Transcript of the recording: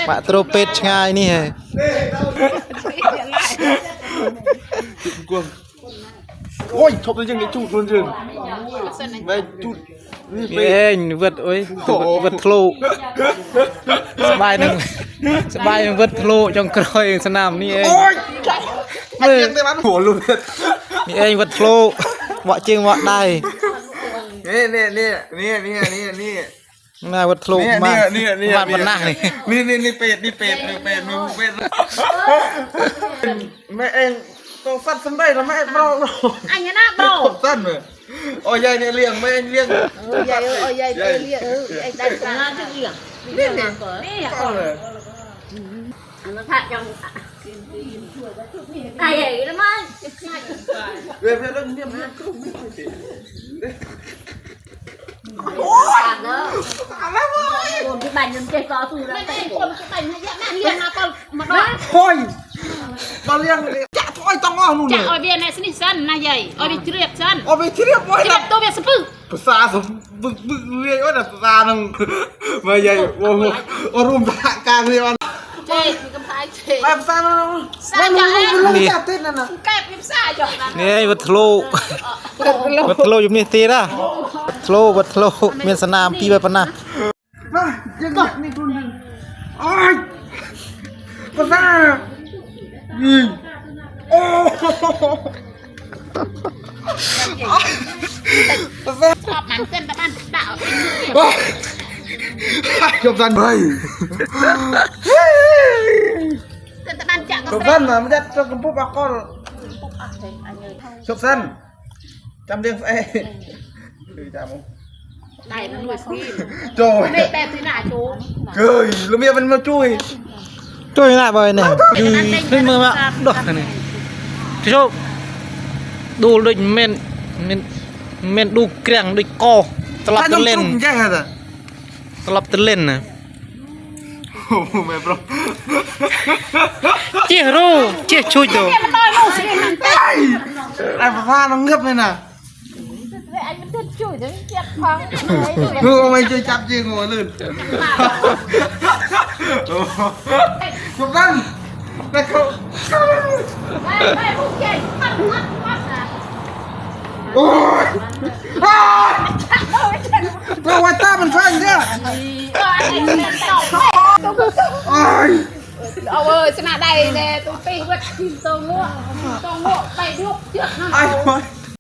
บะโตรเป็ดง่ายนี่ไงโอ้ยชอบเลยจังเลยจุดเลยจังไม่จุดนี่เป็ เองเวิร์ดโอ้ยเวิร์ดพลูสบายหนึ่งเวิร์ดพลูจงกรอยสนามนี่เองไอ้ยังได้บ้านหัวลุนนี่เองเวิร์ดพลูเหมาะจริงเหมาะได้นี่น่าเวิร์ดพลูมาบนหน้านี่เป็ดแม่เองต้องฟัดสันได้แล้วแม่เราอันนี้นะบอสั้นเลยโอ้ยายเนี่ยเลี้ยงแม่เลี้ยงยายยายเลี้ยงไอ้ได้สาระจะเลี้ยงนี่เนี่ยนี่ก่อนมันผัดยังไอ้ใหญ่แล้วมั้งเรื่องเรื่องเนี่ยมันโอ้ยอะไรวะคนที่บ้านยังเจ๊ซอสูแล้วไม่ได้คนที่บ้านเนี่ยแม่เลี้ยงมาก็มาด้วยโอ้ยมาเลี้ยงจะถอยต้องอ้อนู่นจะเอาเบียร์ในสนิทสั้นนายใหญ่เอาไปเรียกสั้นเอาไปเรียกไว้ละตัวเบียร์สปื้ภาษาสมบึกเรียกว่าภาษาหนึ่งมาใหญ่โอ้โหรุมกลางเรียนเจ๊มีกำไพเจ๊ภาษาเรานี่จับเต้นนั่นนะแก้พิมพ์ซ่าจบนะนี่วัดโลอยู่นี่ตีนะวัดโลมีสนามปีไปปะนะมายังก็นี่คนหนึ่งโอ้ยภาษาโอ้ชอบมันเส้นตะบันด่าจบสั้นไปเส้นตะบันจะจบสั้นนะไม่ได้จบกันปุ๊บก็จบสั้นจำเรื่องไอ้จำมั้งได้มันรวยสิโจ้ไม่แต่ที่หน้าโจ้เกยแล้วเมียมันมาช่วยหน้าบ่อยเนี่ยอยู่ขึ้นมือมาดอกนี่พี่โชคดูด้วยเมนดูเกลียงด้วยกอตลับตะเล่นตลับตะเล่นนะโอ้โหแม่บล็อกเจี๊ยรู้เจี๊ยช่วยดูไอ้ผ้าน้องเงือบเลยนะไอ้มันจะช่วยถึงเจ็บพังคือเอาไปช่วยจับจริงหัวลื่นจบกันแต่เขาไม่พวกเก่งมัดโอ้ยเราวัดตามันฟังเนี่ยเอาชนะได้เนี่ยตัวปีวัดทีมตัวงัวไปยุบเชือกนั่น